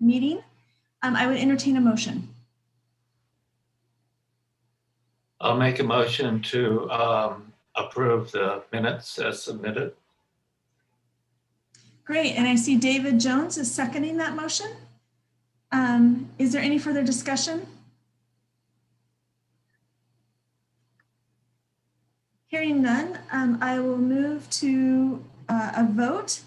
meeting. I would entertain a motion. I'll make a motion to approve the minutes as submitted. Great, and I see David Jones is seconding that motion. Is there any further discussion? Hearing none, I will move to a vote.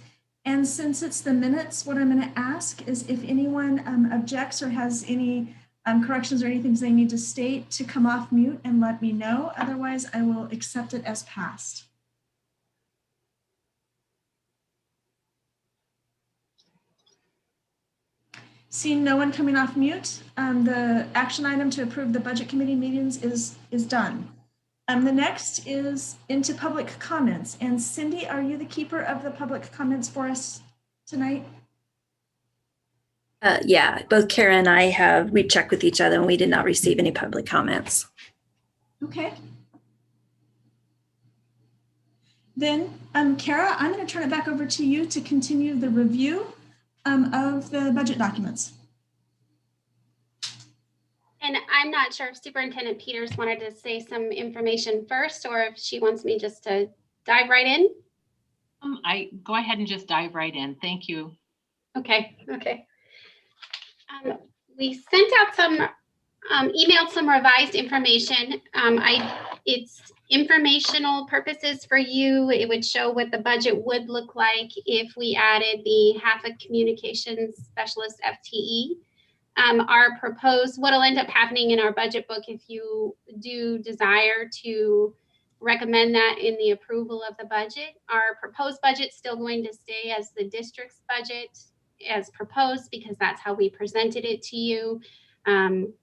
And since it's the minutes, what I'm going to ask is if anyone objects or has any corrections or anything they need to state, to come off mute and let me know. Otherwise, I will accept it as passed. Seeing no one coming off mute, the action item to approve the budget committee meetings is done. The next is into public comments. And Cindy, are you the keeper of the public comments for us tonight? Yeah, both Kara and I we checked with each other and we did not receive any public comments. Okay. Then, Kara, I'm going to turn it back over to you to continue the review of the budget documents. And I'm not sure if Superintendent Peters wanted to say some information first, or if she wants me just to dive right in. I go ahead and just dive right in. Thank you. Okay. We sent out some, emailed some revised information. It's informational purposes for you. It would show what the budget would look like if we added the half a communications specialist FTE. Our proposed, what'll end up happening in our budget book, if you do desire to recommend that in the approval of the budget, our proposed budget still going to stay as the district's budget as proposed, because that's how we presented it to you.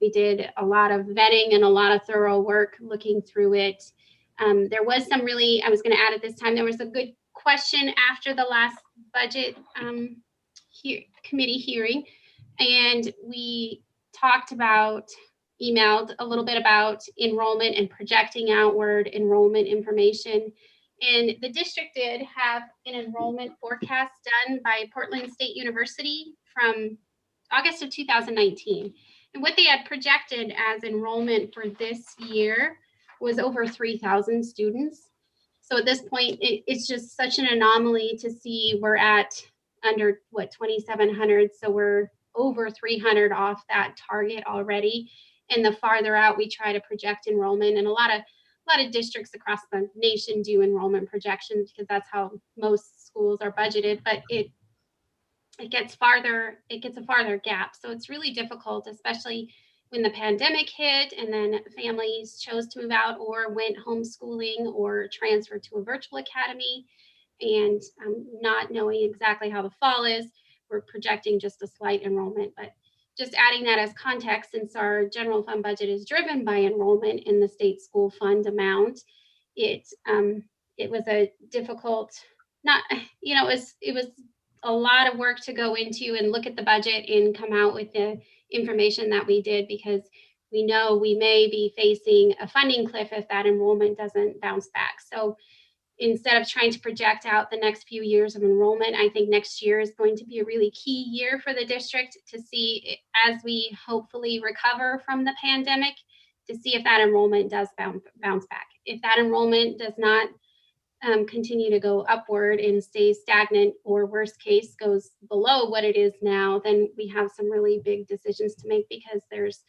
We did a lot of vetting and a lot of thorough work looking through it. There was some really, I was going to add at this time, there was a good question after the last budget committee hearing. And we talked about, emailed a little bit about enrollment and projecting outward enrollment information. And the district did have an enrollment forecast done by Portland State University from August of 2019. And what they had projected as enrollment for this year was over 3,000 students. So at this point, it's just such an anomaly to see we're at under, what, 2,700. So we're over 300 off that target already. And the farther out we try to project enrollment, and a lot of districts across the nation do enrollment projections because that's how most schools are budgeted, but it gets a farther gap. So it's really difficult, especially when the pandemic hit and then families chose to move out or went homeschooling or transferred to a virtual academy, and not knowing exactly how the fall is. We're projecting just a slight enrollment, but just adding that as context, since our general fund budget is driven by enrollment in the state school fund amount, it was a difficult, it was a lot of work to go into and look at the budget and come out with the information that we did, because we know we may be facing a funding cliff if that enrollment doesn't bounce back. So instead of trying to project out the next few years of enrollment, I think next year is going to be a really key year for the district to see, as we hopefully recover from the pandemic, to see if that enrollment does bounce back. If that enrollment does not continue to go upward and stay stagnant, or worst case goes below what it is now, then we have some really big decisions to make, because there's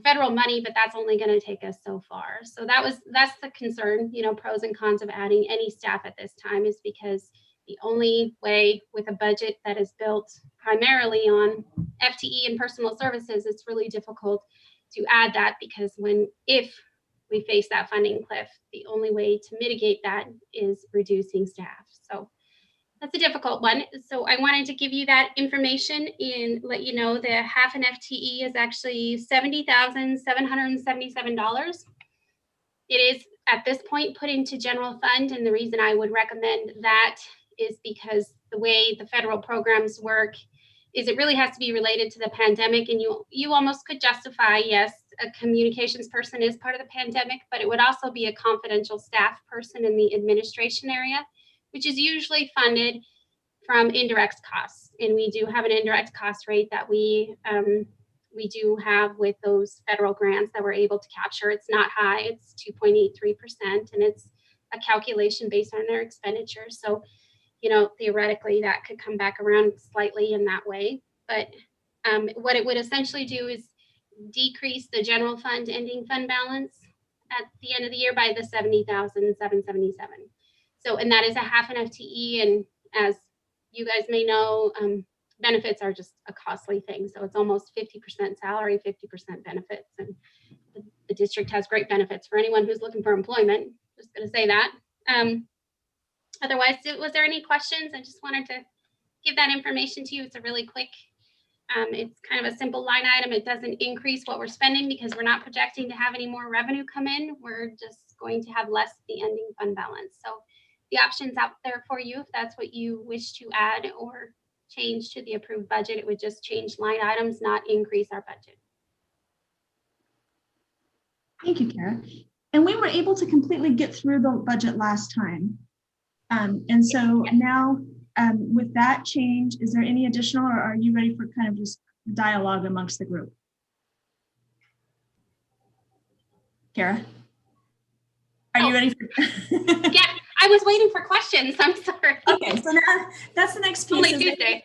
federal money, but that's only going to take us so far. So that's the concern, pros and cons of adding any staff at this time, is because the only way with a budget that is built primarily on FTE and personal services, it's really difficult to add that, because if we face that funding cliff, the only way to mitigate that is reducing staff. So that's a difficult one. So I wanted to give you that information and let you know the half an FTE is actually $70,777. It is at this point put into general fund. And the reason I would recommend that is because the way the federal programs work is it really has to be related to the pandemic. And you almost could justify, yes, a communications person is part of the pandemic, but it would also be a confidential staff person in the administration area, which is usually funded from indirect costs. And we do have an indirect cost rate that we do have with those federal grants that we're able to capture. It's not high, it's 2.83%, and it's a calculation based on their expenditures. So, you know, theoretically that could come back around slightly in that way. But what it would essentially do is decrease the general fund ending fund balance at the end of the year by the 70,777. So, and that is a half an FTE. And as you guys may know, benefits are just a costly thing. So it's almost 50% salary, 50% benefits. And the district has great benefits for anyone who's looking for employment. Just going to say that. Otherwise, was there any questions? I just wanted to give that information to you. It's a really quick, it's kind of a simple line item. It doesn't increase what we're spending because we're not projecting to have any more revenue come in. We're just going to have less the ending fund balance. So the options out there for you, if that's what you wish to add or change to the approved budget, it would just change line items, not increase our budget. Thank you, Kara. And we were able to completely get through the budget last time. And so now with that change, is there any additional, or are you ready for kind of just dialogue amongst the group? Kara? Are you ready for? Yeah, I was waiting for questions. I'm sorry. Okay, so now that's the next piece. Only Tuesday.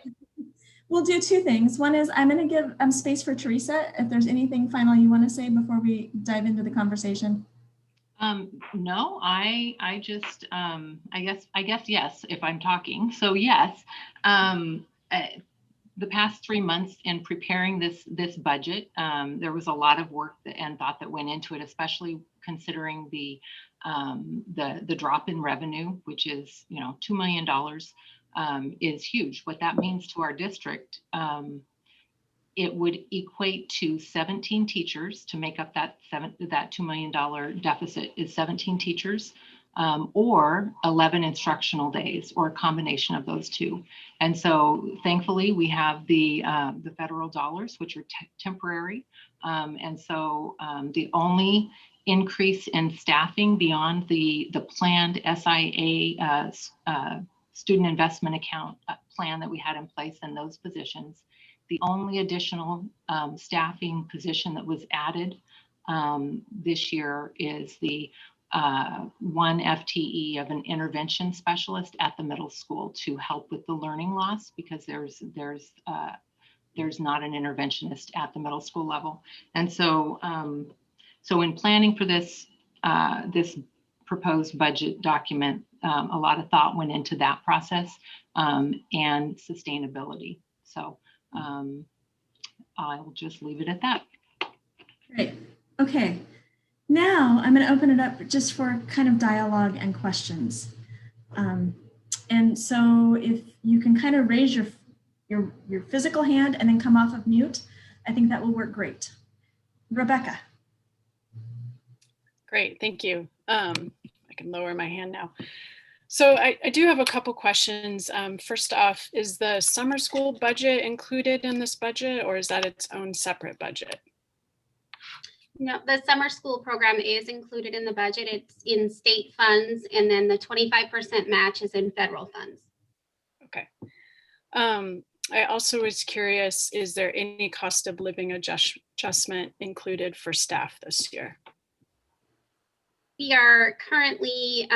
We'll do two things. One is I'm going to give space for Teresa if there's anything final you want to say before we dive into the conversation. No, I just, I guess, yes, if I'm talking. So yes, the past 3 months in preparing this budget, there was a lot of work and thought that went into it, especially considering the drop in revenue, which is, you know, $2 million is huge. What that means to our district, it would equate to 17 teachers to make up that $2 million deficit is 17 teachers or 11 instructional days or a combination of those two. And so thankfully we have the federal dollars, which are temporary. And so the only increase in staffing beyond the planned SIA student investment account plan that we had in place in those positions, the only additional staffing position that was added this year is the 1 FTE of an intervention specialist at the middle school to help with the learning loss, because there's not an interventionist at the middle school level. And so so in planning for this this proposed budget document, a lot of thought went into that process and sustainability. So I'll just leave it at that. Great. Okay. Now I'm going to open it up just for kind of dialogue and questions. And so if you can kind of raise your physical hand and then come off of mute, I think that will work great. Rebecca. Great, thank you. I can lower my hand now. So I do have a couple questions. First off, is the summer school budget included in this budget, or is that its own separate budget? No, the summer school program is included in the budget. It's in state funds, and then the 25% match is in federal funds. Okay. I also was curious, is there any cost of living adjustment included for staff this year? We are currently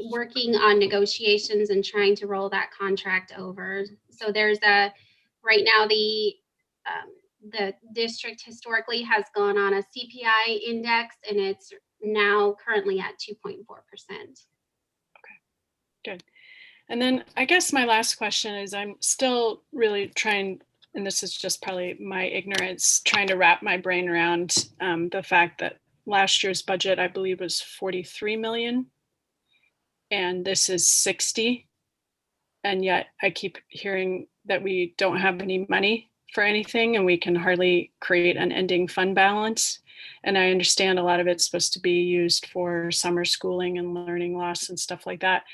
working on negotiations and trying to roll that contract over. So there's right now the district historically has gone on a CPI index, and it's now currently at 2.4%. Okay, good. And then I guess my last question is, I'm still really trying, and this is just probably my ignorance, trying to wrap my brain around the fact that last year's budget, I believe, was 43 million, and this is 60. And yet I keep hearing that we don't have any money for anything, and we can hardly create an ending fund balance. And I understand a lot of it's supposed to be used for summer schooling and learning loss and stuff like that.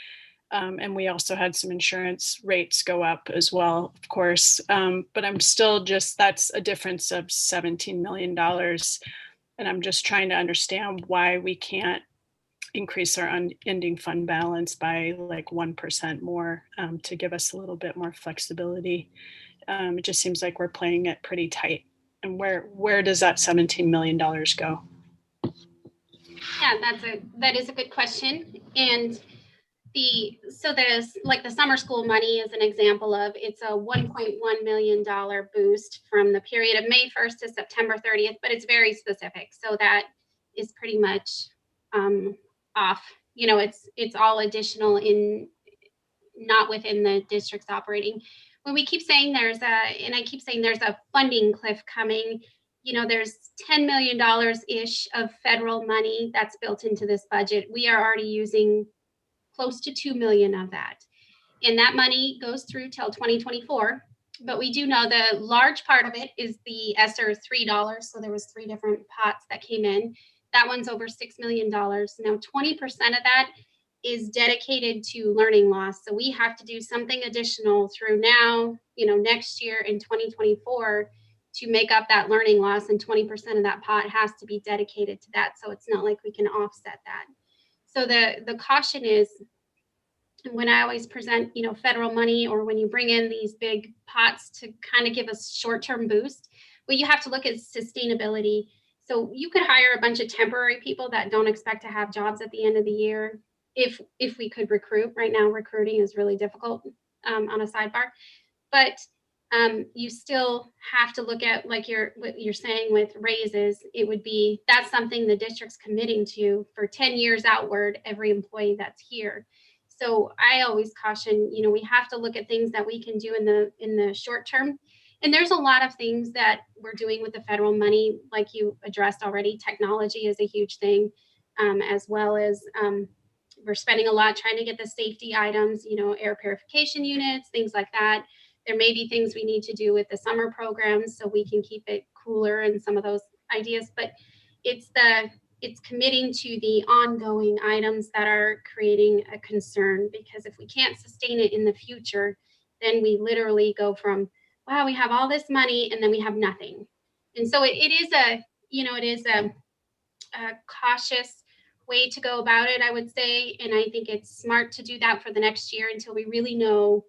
And we also had some insurance rates go up as well, of course. But I'm still just, that's a difference of $17 million. And I'm just trying to understand why we can't increase our ending fund balance by like 1% more to give us a little bit more flexibility. It just seems like we're playing it pretty tight. And where does that $17 million go? Yeah, that is a good question. And there's like the summer school money is an example of, it's a $1.1 million boost from the period of May 1st to September 30th, but it's very specific. So that is pretty much off. You know, it's all additional in, not within the district's operating. When we keep saying there's a funding cliff coming, you know, there's $10 million ish of federal money that's built into this budget. We are already using close to 2 million of that. And that money goes through till 2024. But we do know the large part of it is the ESSER $3. So there was 3 different pots that came in. That one's over $6 million. Now, 20% of that is dedicated to learning loss. So we have to do something additional through now, you know, next year in 2024 to make up that learning loss. And 20% of that pot has to be dedicated to that. So it's not like we can offset that. So the caution is, when I always present, you know, federal money, or when you bring in these big pots to kind of give us short-term boost, well, you have to look at sustainability. So you could hire a bunch of temporary people that don't expect to have jobs at the end of the year. If we could recruit. Right now, recruiting is really difficult, on a sidebar, but you still have to look at, like what you're saying with raises. It would be, that's something the district's committing to for 10 years outward, every employee that's here. So I always caution, you know, we have to look at things that we can do in the short term. And there's a lot of things that we're doing with the federal money, like you addressed already. Technology is a huge thing, as well as we're spending a lot trying to get the safety items, you know, air purification units, things like that. There may be things we need to do with the summer programs so we can keep it cooler and some of those ideas, but it's committing to the ongoing items that are creating a concern, because if we can't sustain it in the future, then we literally go from, wow, we have all this money and then we have nothing. And so it is a cautious way to go about it, I would say. And I think it's smart to do that for the next year until we really know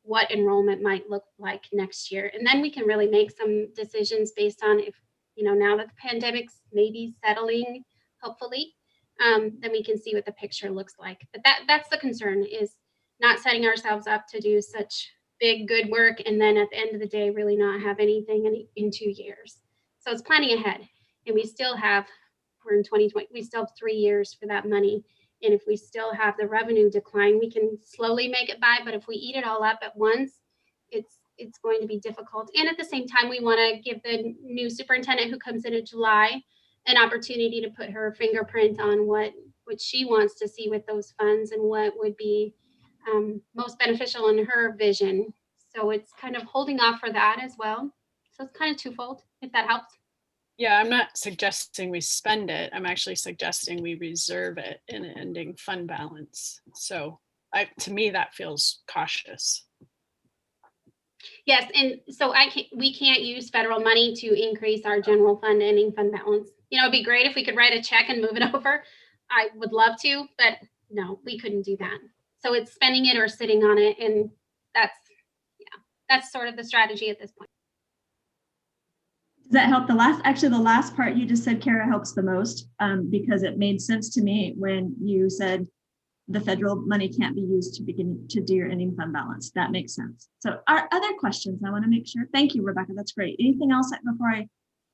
what enrollment might look like next year. And then we can really make some decisions based on, if, you know, now that the pandemic's maybe settling, hopefully, then we can see what the picture looks like. But that's the concern, is not setting ourselves up to do such big, good work, and then at the end of the day, really not have anything in 2 years. So it's planning ahead. And we're in 2020, we still have 3 years for that money. And if we still have the revenue decline, we can slowly make it by. But if we eat it all up at once, it's going to be difficult. And at the same time, we want to give the new superintendent who comes in July an opportunity to put her fingerprint on what she wants to see with those funds and what would be most beneficial in her vision. So it's kind of holding off for that as well. So it's kind of twofold, if that helps. Yeah, I'm not suggesting we spend it. I'm actually suggesting we reserve it in an ending fund balance. So to me, that feels cautious. Yes, and so we can't use federal money to increase our general fund ending fund balance. You know, it'd be great if we could write a check and move it over. I would love to, but no, we couldn't do that. So it's spending it or sitting on it, and that's sort of the strategy at this point. Does that help? The last part you just said, Kara, helps the most, because it made sense to me when you said the federal money can't be used to begin to do your ending fund balance. That makes sense. So our other questions, I want to make sure. Thank you, Rebecca. That's great. Anything else before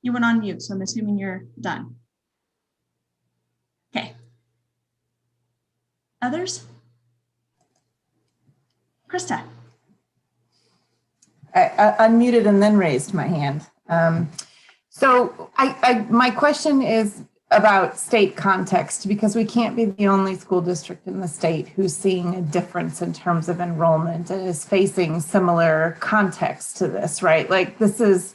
you went on mute? So I'm assuming you're done. Okay. Others? Krista. I unmuted and then raised my hand. So my question is about state context, because we can't be the only school district in the state who's seeing a difference in terms of enrollment and is facing similar context to this, right? Like this is,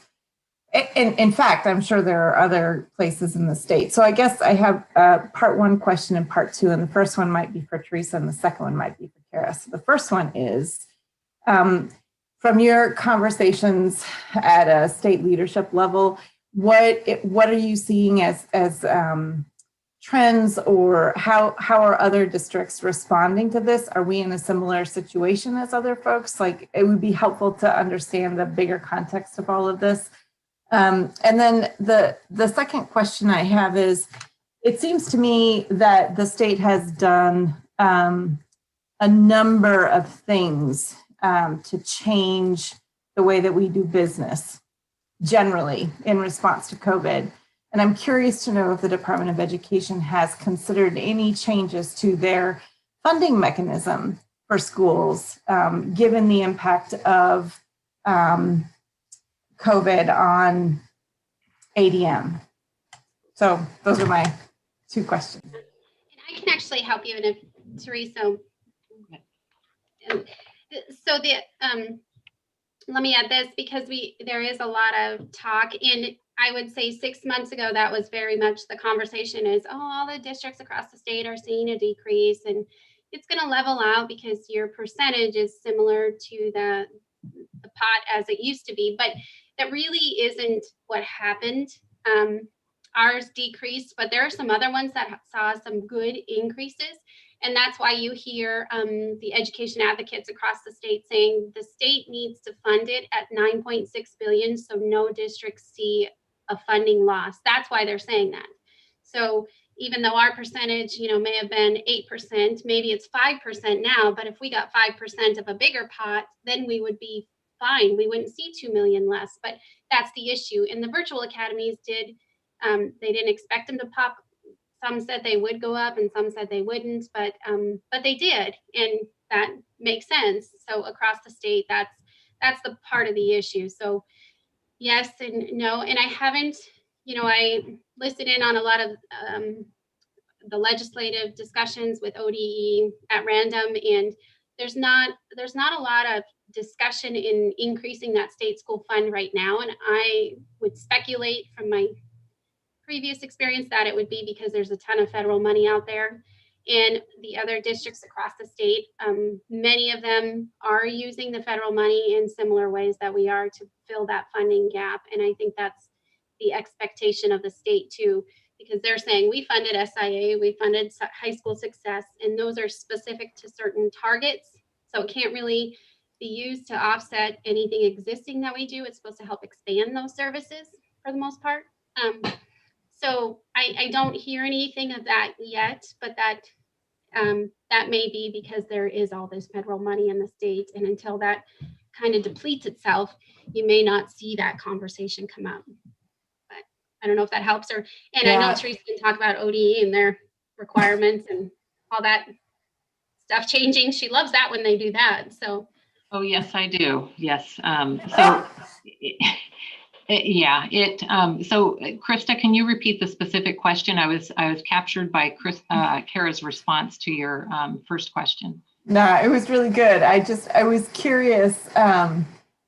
in fact, I'm sure there are other places in the state. So I guess I have part one question and part two, and the first one might be for Teresa and the second one might be for Kara. So the first one is, from your conversations at a state leadership level, what are you seeing as trends, or how are other districts responding to this? Are we in a similar situation as other folks? Like, it would be helpful to understand the bigger context of all of this. And then the second question I have is, it seems to me that the state has done a number of things to change the way that we do business generally in response to COVID. And I'm curious to know if the Department of Education has considered any changes to their funding mechanism for schools, given the impact of COVID on ADM. So those are my two questions. And I can actually help you, and if Teresa. So let me add this, because there is a lot of talk, and I would say 6 months ago, that was very much the conversation is, oh, all the districts across the state are seeing a decrease, and it's going to level out because your percentage is similar to the pot as it used to be. But that really isn't what happened. Ours decreased, but there are some other ones that saw some good increases. And that's why you hear the education advocates across the state saying the state needs to fund it at 9.6 billion, so no districts see a funding loss. That's why they're saying that. So even though our percentage, may have been 8%, maybe it's 5% now, but if we got 5% of a bigger pot, then we would be fine. We wouldn't see 2 million less, but that's the issue. And the virtual academies they didn't expect them to pop. Some said they would go up and some said they wouldn't, but they did, and that makes sense. So across the state, that's the part of the issue. So yes and no, and I haven't, I listed in on a lot of the legislative discussions with ODE at random, and there's not a lot of discussion in increasing that state school fund right now, and I would speculate from my previous experience that it would be because there's a ton of federal money out there, and the other districts across the state, many of them are using the federal money in similar ways that we are to fill that funding gap. And I think that's the expectation of the state too, because they're saying we funded SIA, we funded high school success, and those are specific to certain targets. So it can't really be used to offset anything existing that we do. It's supposed to help expand those services for the most part. So I don't hear anything of that yet, but that may be because there is all this federal money in the state, and until that kind of depletes itself, you may not see that conversation come up. But I don't know if that helps. I know Teresa can talk about ODE and their requirements and all that stuff changing. She loves that when they do that. So. Oh yes, I do. Yes. So. Yeah, so Krista, can you repeat the specific question? I was captured by Kara's response to your first question. No, it was really good. I was curious. I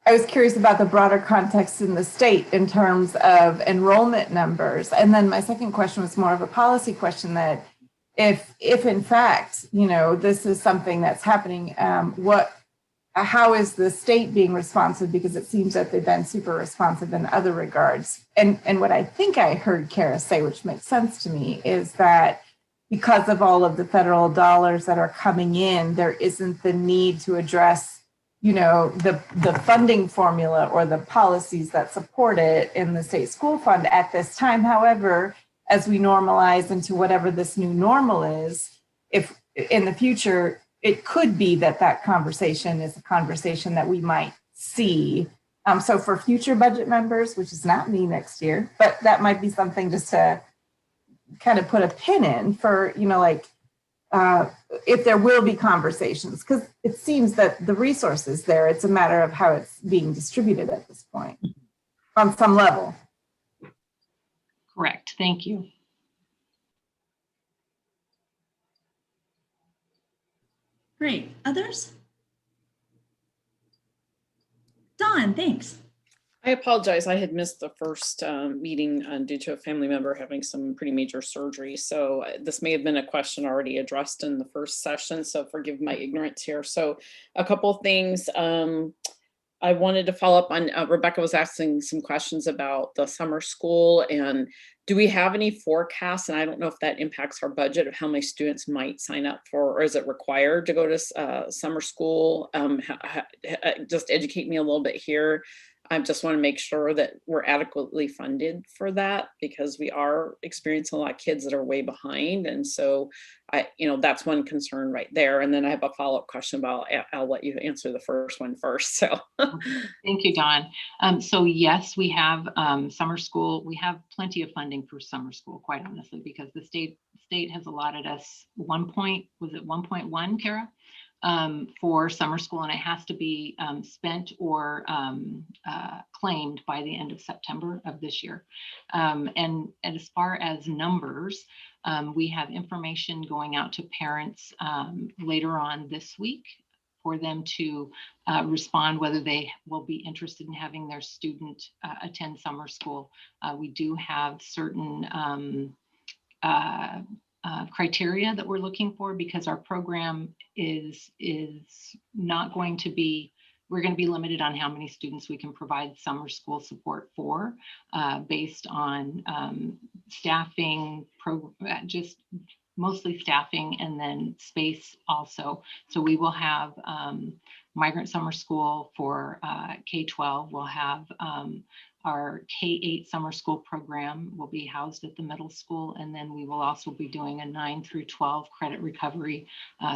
was curious about the broader context in the state in terms of enrollment numbers. And then my second question was more of a policy question, that if in fact, this is something that's happening, how is the state being responsive? Because it seems that they've been super responsive in other regards. And what I think I heard Kara say, which makes sense to me, is that because of all of the federal dollars that are coming in, there isn't the need to address, the funding formula or the policies that support it in the state school fund at this time. However, as we normalize into whatever this new normal is, if in the future, it could be that conversation is a conversation that we might see. So for future budget members, which is not me next year, but that might be something just to kind of put a pin in for, if there will be conversations, because it seems that the resources there, it's a matter of how it's being distributed at this point on some level. Correct. Thank you. Great. Others? Dawn, thanks. I apologize. I had missed the first meeting due to a family member having some pretty major surgery. So this may have been a question already addressed in the first session. So forgive my ignorance here. So a couple of things. I wanted to follow up on Rebecca was asking some questions about the summer school, and do we have any forecasts? And I don't know if that impacts our budget of how many students might sign up for, or is it required to go to summer school? Just educate me a little bit here. I just want to make sure that we're adequately funded for that, because we are experiencing a lot of kids that are way behind. And so that's one concern right there. And then I have a follow-up question about, I'll let you answer the first one first. So thank you, Dawn. So yes, we have summer school. We have plenty of funding for summer school, quite honestly, because the state has allotted us 1.1, Kara? For summer school, and it has to be spent or claimed by the end of September of this year. And as far as numbers, we have information going out to parents later on this week for them to respond whether they will be interested in having their student attend summer school. We do have certain criteria that we're looking for, because our program is not going to be, we're going to be limited on how many students we can provide summer school support for, based on staffing, just mostly staffing, and then space also. So we will have migrant summer school for K-12. We'll have our K-8 summer school program will be housed at the middle school, and then we will also be doing a 9 through 12 credit recovery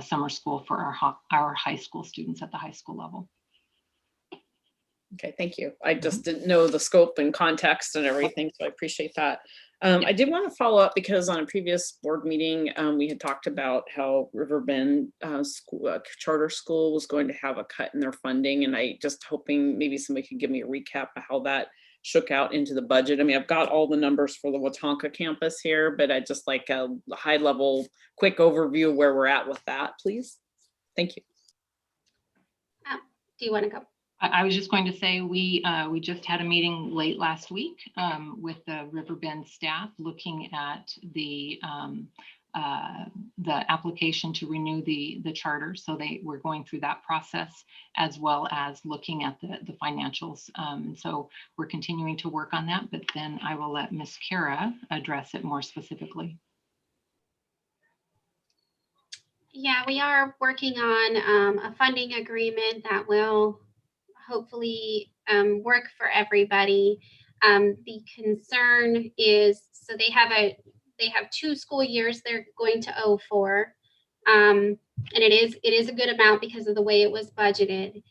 summer school for our high school students at the high school level. okay, thank you. I just didn't know the scope and context and everything, so I appreciate that. I did want to follow up, because on a previous board meeting, we had talked about how Riverbend charter school was going to have a cut in their funding, and I just hoping maybe somebody could give me a recap of how that shook out into the budget. I mean, I've got all the numbers for the Watonka campus here, but I just like a high level, quick overview of where we're at with that, please. Thank you. Do you want to go? I was just going to say, we just had a meeting late last week with the Riverbend staff looking at the application to renew the charter. So we're going through that process, as well as looking at the financials. So we're continuing to work on that, but then I will let Ms. Kara address it more specifically. Yeah, we are working on a funding agreement that will hopefully work for everybody. The concern is, so they have 2 school years they're going to owe for, and it is a good amount because of the way it was budgeted.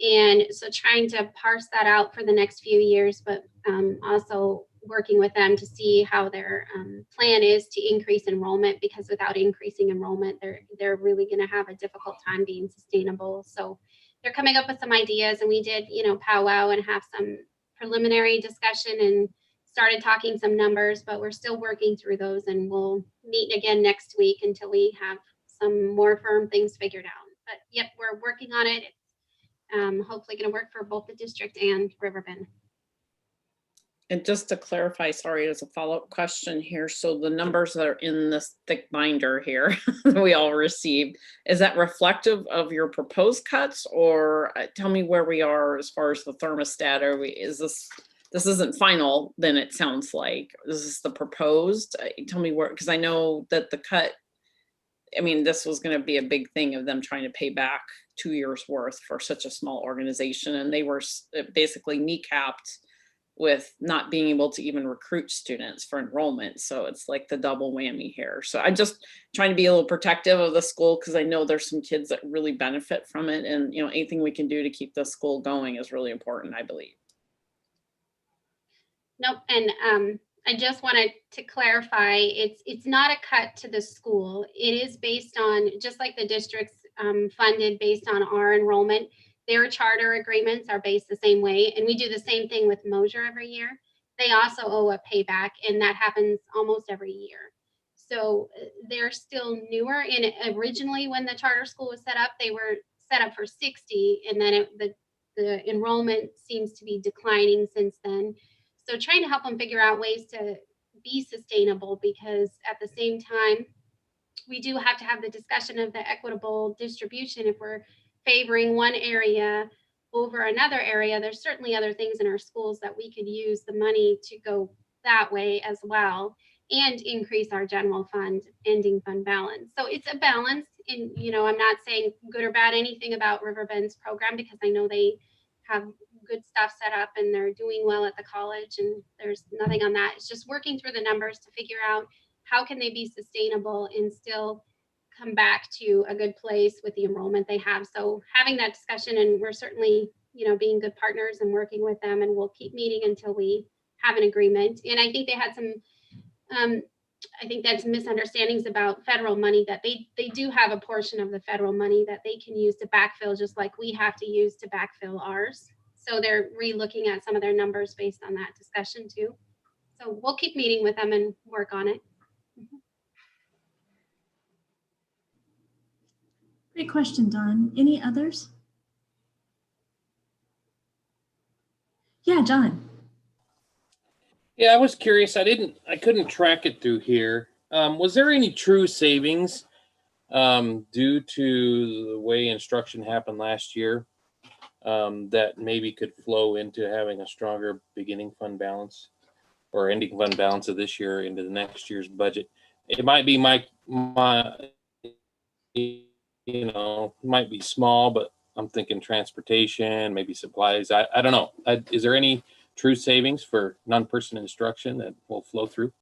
And so trying to parse that out for the next few years, but also working with them to see how their plan is to increase enrollment, because without increasing enrollment, they're really going to have a difficult time being sustainable. So they're coming up with some ideas, and we did, powwow and have some preliminary discussion and started talking some numbers, but we're still working through those, and we'll meet again next week until we have some more firm things figured out. But yep, we're working on it. It's hopefully going to work for both the district and Riverbend. And just to clarify, sorry, as a follow-up question here. So the numbers that are in this thick binder here that we all received, is that reflective of your proposed cuts, or tell me where we are as far as the thermostat? This isn't final, then it sounds like. This is the proposed. Tell me where, because I know that the cut, I mean, this was going to be a big thing of them trying to pay back 2 years worth for such a small organization. And they were basically kneecapped with not being able to even recruit students for enrollment. So it's like the double whammy here. So I'm just trying to be a little protective of the school, because I know there's some kids that really benefit from it. And, anything we can do to keep the school going is really important, I believe. Nope. And I just wanted to clarify, it's not a cut to the school. It is based on, just like the district's funded based on our enrollment. Their charter agreements are based the same way, and we do the same thing with Mosier every year. They also owe a payback, and that happens almost every year. So they're still newer. And originally, when the charter school was set up, they were set up for 60, and then the enrollment seems to be declining since then. So trying to help them figure out ways to be sustainable, because at the same time, we do have to have the discussion of the equitable distribution. If we're favoring one area over another area, there's certainly other things in our schools that we could use the money to go that way as well and increase our general fund ending fund balance. So it's a balance. And, I'm not saying good or bad anything about Riverbend's program, because I know they have good stuff set up and they're doing well at the college, and there's nothing on that. It's just working through the numbers to figure out how can they be sustainable and still come back to a good place with the enrollment they have. So having that discussion, and we're certainly, being good partners and working with them, and we'll keep meeting until we have an agreement. And I think they had some, I think that's misunderstandings about federal money, that they do have a portion of the federal money that they can use to backfill, just like we have to use to backfill ours. So they're re-looking at some of their numbers based on that discussion too. So we'll keep meeting with them and work on it. Great question, Dawn. Any others? Yeah, John. Yeah, I was curious. I couldn't track it through here. Was there any true savings due to the way instruction happened last year that maybe could flow into having a stronger beginning fund balance or ending fund balance of this year into the next year's budget? It might be my might be small, but I'm thinking transportation, maybe supplies. I don't know. Is there any true savings for non-person instruction that will flow through?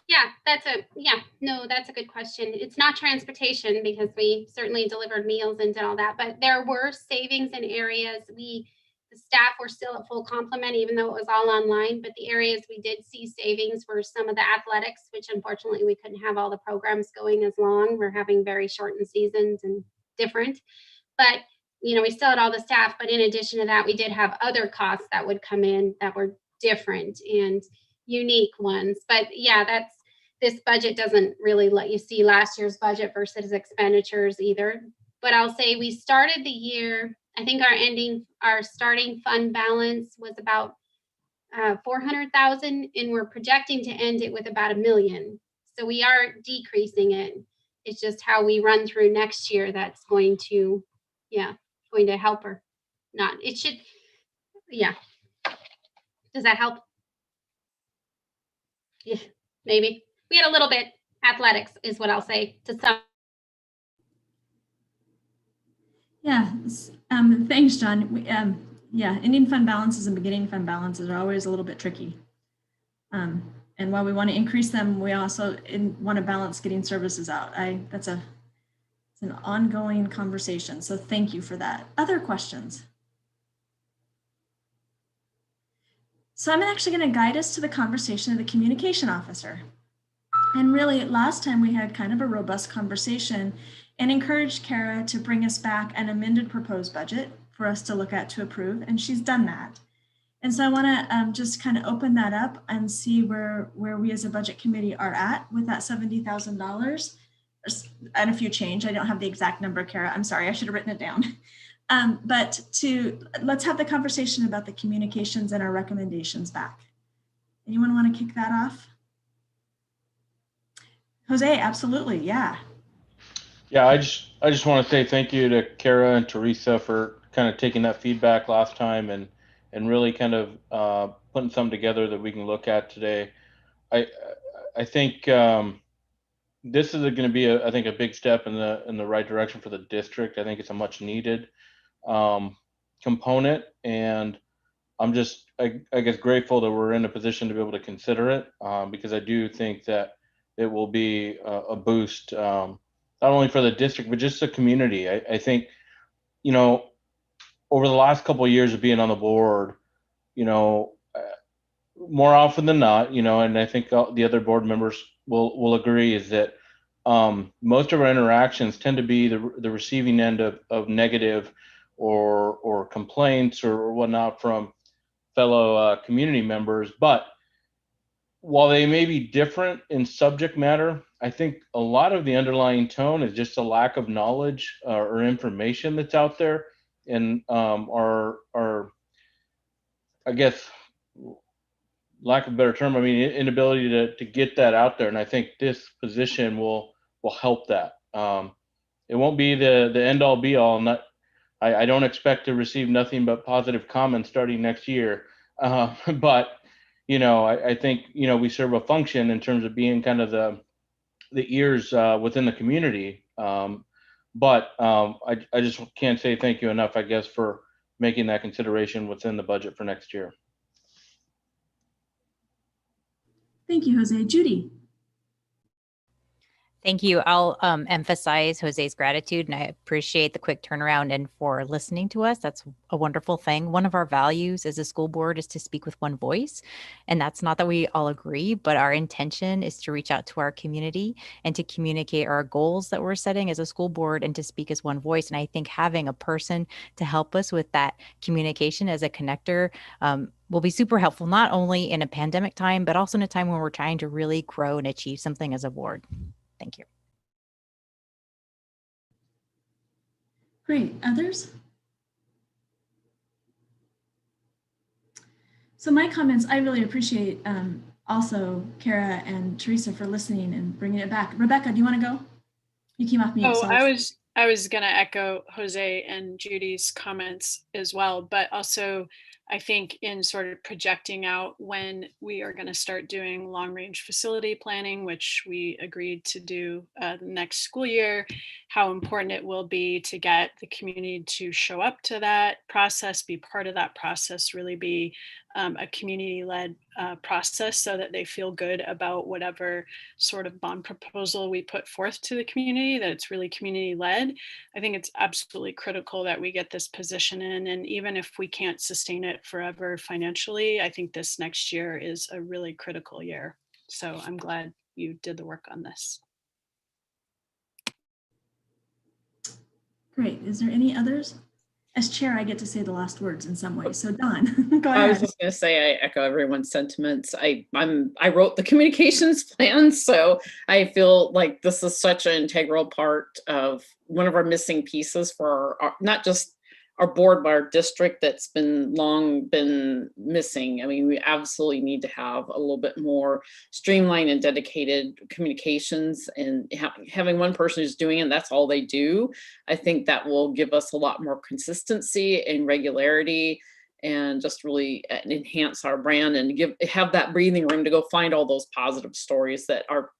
Yeah, that's a good question. It's not transportation, because we certainly delivered meals and did all that, but there were savings in areas. The staff were still at full complement, even though it was all online, but the areas we did see savings were some of the athletics, which unfortunately we couldn't have all the programs going as long. We're having very shortened seasons and different, but we still had all the staff, but in addition to that, we did have other costs that would come in that were different and unique ones. But yeah, this budget doesn't really let you see last year's budget versus expenditures either. But I'll say we started the year, I think our starting fund balance was about 400,000, and we're projecting to end it with about $1 million. So we are decreasing it. It's just how we run through next year that's going to help or not. It should, yeah. Does that help? Yeah, maybe. We had a little bit athletics is what I'll say to some. Yeah, thanks, John. Ending fund balances and beginning fund balances are always a little bit tricky. And while we want to increase them, we also want to balance getting services out. It's an ongoing conversation. So thank you for that. Other questions? So I'm actually going to guide us to the conversation of the communication officer. And really, last time we had kind of a robust conversation and encouraged Kara to bring us back an amended proposed budget for us to look at to approve, and she's done that. And so I want to just kind of open that up and see where we as a budget committee are at with that $70,000 and a few change. I don't have the exact number, Kara. I'm sorry, I should have written it down. But let's have the conversation about the communications and our recommendations back. Anyone want to kick that off? Jose, absolutely, yeah. Yeah, I just want to say thank you to Kara and Teresa for kind of taking that feedback last time and really kind of putting something together that we can look at today. I think this is going to be I think a big step in the right direction for the district. I think it's a much needed component, and I'm just I guess grateful that we're in a position to be able to consider it because I do think that it will be a boost not only for the district but just the community. I think over the last couple of years of being on the board, more often than not, and I think the other board members will agree, is that most of our interactions tend to be the receiving end of negative or complaints or whatnot from fellow community members. But while they may be different in subject matter, I think a lot of the underlying tone is just a lack of knowledge or information that's out there, and our I guess, lack of a better term, I mean, inability to get that out there. And I think this position will help that. It won't be the end all be all. I don't expect to receive nothing but positive comments starting next year. But, I think, we serve a function in terms of being kind of the ears within the community. I just can't say thank you enough, I guess, for making that consideration within the budget for next year. Thank you, Jose. Judy. Thank you. I'll emphasize Jose's gratitude, and I appreciate the quick turnaround and for listening to us. That's a wonderful thing. One of our values as a school board is to speak with one voice. And that's not that we all agree, but our intention is to reach out to our community and to communicate our goals that we're setting as a school board and to speak as one voice. And I think having a person to help us with that communication as a connector will be super helpful, not only in a pandemic time, but also in a time when we're trying to really grow and achieve something as a board. Thank you. Great. Others? So my comments, I really appreciate also Kara and Teresa for listening and bringing it back. Rebecca, do you want to go? You came off mute. Oh, so I was going to echo Jose and Judy's comments as well, but also I think in sort of projecting out when we are going to start doing long range facility planning, which we agreed to do the next school year, how important it will be to get the community to show up to that process, be part of that process, really be a community-led process so that they feel good about whatever sort of bond proposal we put forth to the community, that it's really community-led. I think it's absolutely critical that we get this position in, and even if we can't sustain it forever financially, I think this next year is a really critical year. So I'm glad you did the work on this. Great. Is there any others? As chair, I get to say the last words in some way. So Dawn, go ahead. I was just going to say, I echo everyone's sentiments. I wrote the communications plan, so I feel like this is such an integral part of one of our missing pieces for our, not just our board, but our district that's long been missing. I mean, we absolutely need to have a little bit more streamlined and dedicated communications, and having one person who's doing it, and that's all they do. I think that will give us a lot more consistency and regularity, and just really enhance our brand and have that breathing room to go find all those positive stories that our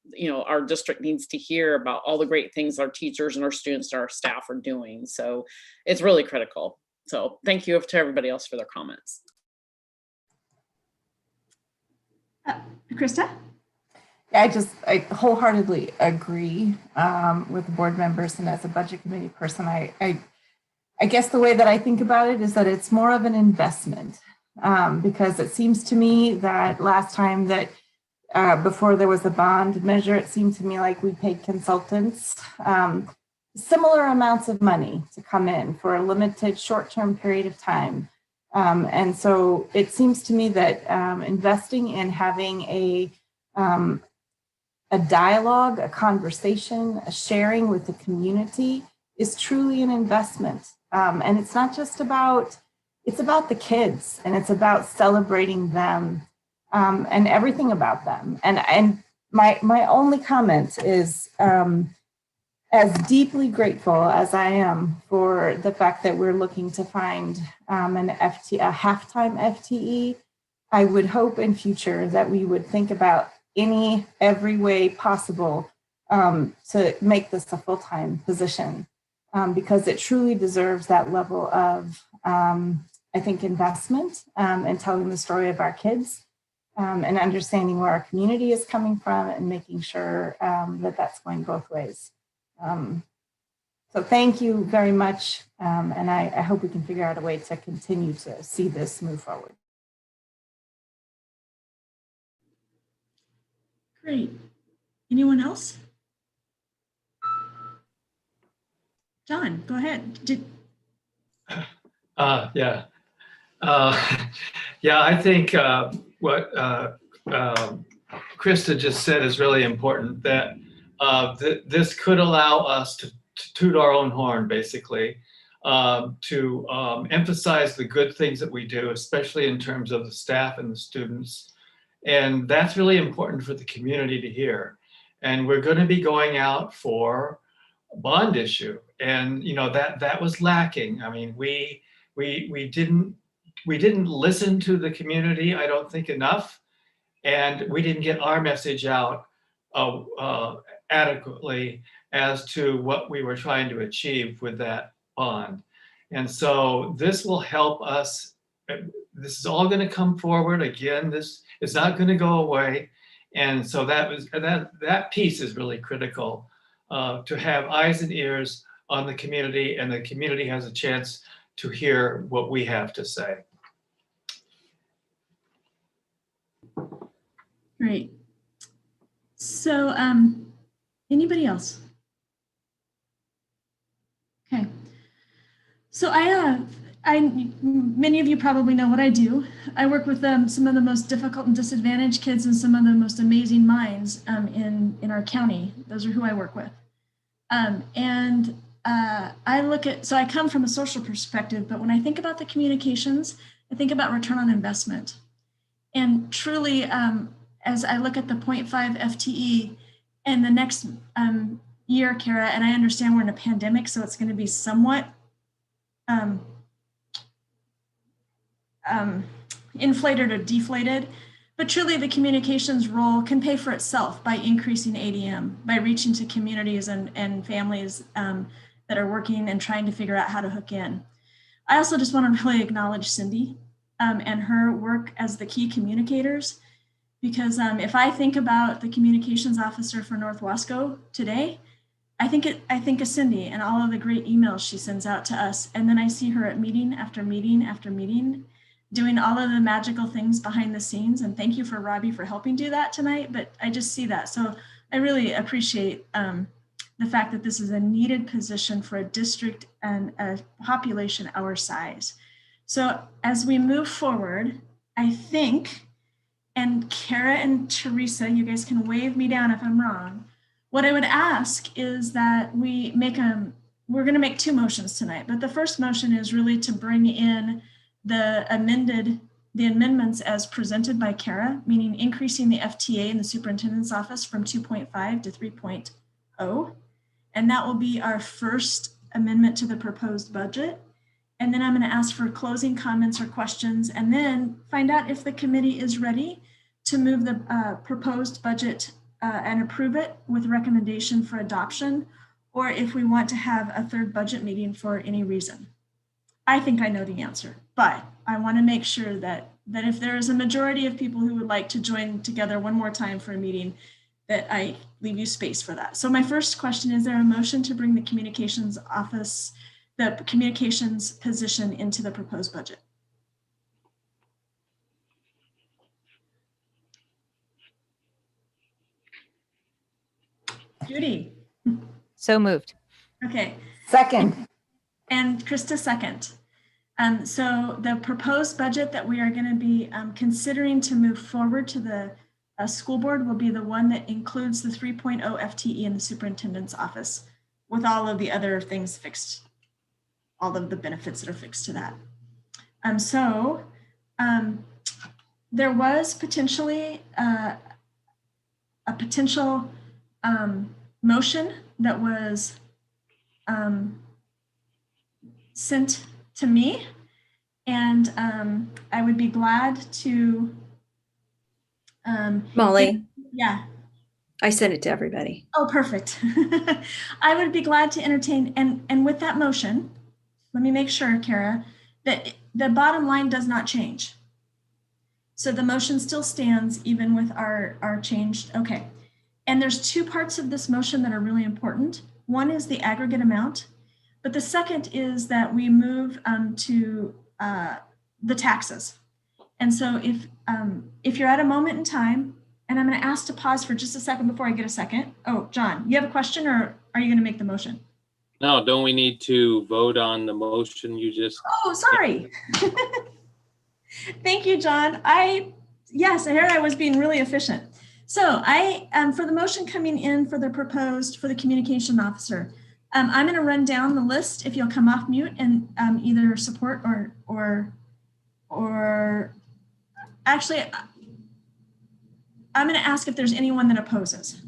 district needs to hear about all the great things our teachers and our students and our staff are doing. So it's really critical. So thank you to everybody else for their comments. Krista? I wholeheartedly agree with the board members, and as a budget committee person, I guess the way that I think about it is that it's more of an investment, because it seems to me that last time that before there was a bond measure, it seemed to me like we paid consultants similar amounts of money to come in for a limited short-term period of time. And so it seems to me that investing in having a dialogue, a conversation, a sharing with the community is truly an investment. And it's not just about, it's about the kids, and it's about celebrating them and everything about them. And my only comment is, as deeply grateful as I am for the fact that we're looking to find a halftime FTE, I would hope in future that we would think about every way possible to make this a full-time position, because it truly deserves that level of, I think, investment and telling the story of our kids and understanding where our community is coming from and making sure that that's going both ways. So thank you very much. And I hope we can figure out a way to continue to see this move forward. Great. Anyone else? John, go ahead. Yeah. Yeah, I think what Krista just said is really important, that this could allow us to toot our own horn, basically, to emphasize the good things that we do, especially in terms of the staff and the students. And that's really important for the community to hear. And we're going to be going out for bond issue. And, you know, that was lacking. I mean, we didn't listen to the community, I don't think, enough. And we didn't get our message out adequately as to what we were trying to achieve with that bond. And so this will help us. This is all going to come forward again. This is not going to go away. And so that piece is really critical, to have eyes and ears on the community, and the community has a chance to hear what we have to say. Great. So anybody else? Okay. So many of you probably know what I do. I work with some of the most difficult and disadvantaged kids and some of the most amazing minds in our county. Those are who I work with. So I come from a social perspective, but when I think about the communications, I think about return on investment. And truly, as I look at the 0.5 FTE and the next year, Kara, and I understand we're in a pandemic, so it's going to be somewhat inflated or deflated, but truly the communications role can pay for itself by increasing ADM, by reaching to communities and families that are working and trying to figure out how to hook in. I also just want to really acknowledge Cindy and her work as the key communicators, because if I think about the communications officer for North Wasco today, I think of Cindy and all of the great emails she sends out to us. And then I see her at meeting after meeting after meeting, doing all of the magical things behind the scenes. And thank you for Robbie for helping do that tonight, but I just see that. So I really appreciate the fact that this is a needed position for a district and a population our size. So as we move forward, I think, and Kara and Teresa, you guys can wave me down if I'm wrong. What I would ask is that we're going to make two motions tonight, but the first motion is really to bring in the amendments as presented by Kara, meaning increasing the FTA in the superintendent's office from 2.5 to 3.0. And that will be our first amendment to the proposed budget. And then I'm going to ask for closing comments or questions, and then find out if the committee is ready to move the proposed budget and approve it with recommendation for adoption, or if we want to have a third budget meeting for any reason. I think I know the answer, but I want to make sure that if there is a majority of people who would like to join together one more time for a meeting, that I leave you space for that. So my first question, is there a motion to bring the communications office, the communications position into the proposed budget? Judy. So moved. Okay. Second. And Krista second. So the proposed budget that we are going to be considering to move forward to the school board will be the one that includes the 3.0 FTE in the superintendent's office, with all of the other things fixed, all of the benefits that are fixed to that. There was potentially a potential motion that was sent to me, and I would be glad to. Molly, Yeah. I sent it to everybody. Oh, perfect. I would be glad to entertain, and with that motion, let me make sure, Kara, that the bottom line does not change. So the motion still stands even with our changed, okay. And there's two parts of this motion that are really important. One is the aggregate amount, but the second is that we move to the taxes. And so if you're at a moment in time, and I'm going to ask to pause for just a second before I get a second. Oh, John, you have a question, or are you going to make the motion? No, don't we need to vote on the motion you just? Oh, sorry. Thank you, John. Yes, here I was being really efficient. So for the motion coming in for the communication officer, I'm going to run down the list if you'll come off mute and either support or actually, I'm going to ask if there's anyone that opposes.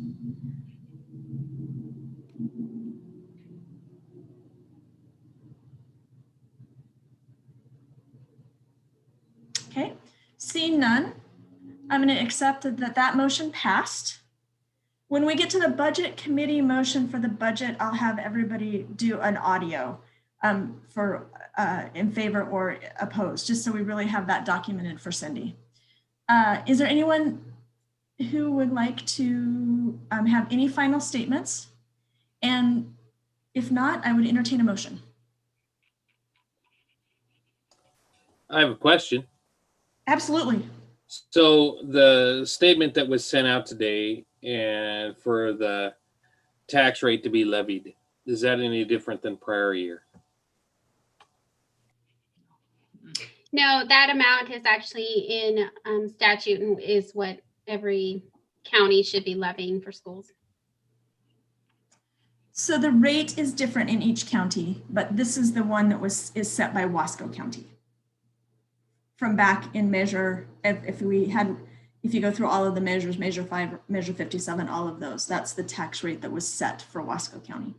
I'm going to accept that motion passed. When we get to the budget committee motion for the budget, I'll have everybody do an audio for in favor or opposed, just so we really have that documented for Cindy. Is there anyone who would like to have any final statements? And if not, I would entertain a motion. I have a question. Absolutely. So the statement that was sent out today and for the tax rate to be levied, is that any different than prior year? No, that amount is actually in statute and is what every county should be levying for schools. So the rate is different in each county, but this is the one that is set by Wasco County. From back in measure, if you go through all of the measures, measure 5, measure 57, all of those, that's the tax rate that was set for Wasco County,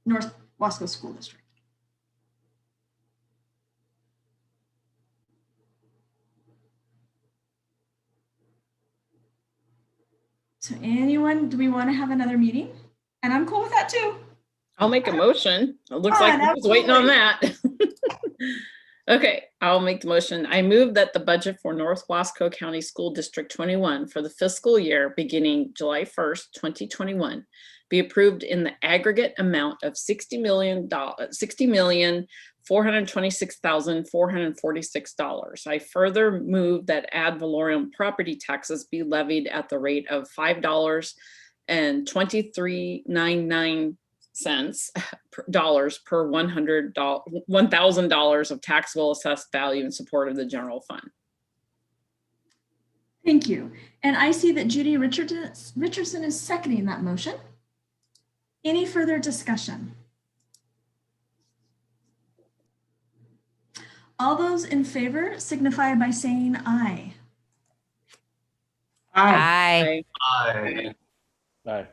North Wasco School District. So anyone, do we want to have another meeting? And I'm cool with that too. I'll make a motion. It looks like I was waiting on that. Okay, I'll make the motion. I move that the budget for North Wasco County School District 21 for the fiscal year beginning July 1st, 2021 be approved in the aggregate amount of $60,426,446. I further move that ad valorem property taxes be levied at the rate of $5.2399 per $1,000 of taxable assessed value in support of the general fund. Thank you. And I see that Judy Richardson is seconding that motion. Any further discussion? All those in favor signify by saying aye. Aye. Aye. Aye.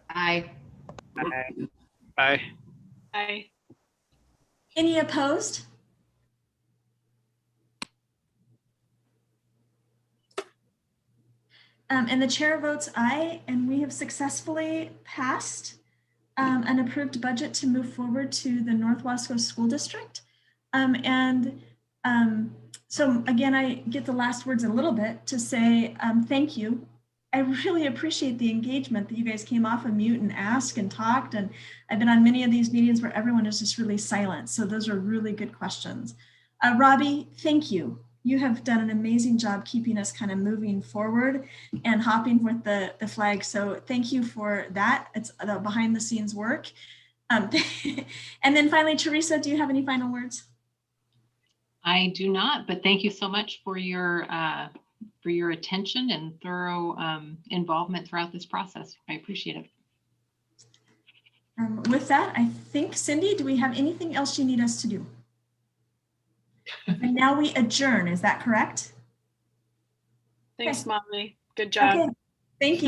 Aye. Aye. Any opposed? And the chair votes aye, and we have successfully passed an approved budget to move forward to the North Wasco School District. So again, I get the last words a little bit to say thank you. I really appreciate the engagement that you guys came off of mute and asked and talked. And I've been on many of these meetings where everyone is just really silent. So those are really good questions. Robbie, thank you. You have done an amazing job keeping us kind of moving forward and hopping with the flag. So thank you for that. It's the behind the scenes work. And then finally, Teresa, do you have any final words? I do not, but thank you so much for your attention and thorough involvement throughout this process. I appreciate it. With that, I think, Cindy, do we have anything else you need us to do? And now we adjourn, is that correct? Thanks, Molly. Good job. Okay. Thank you.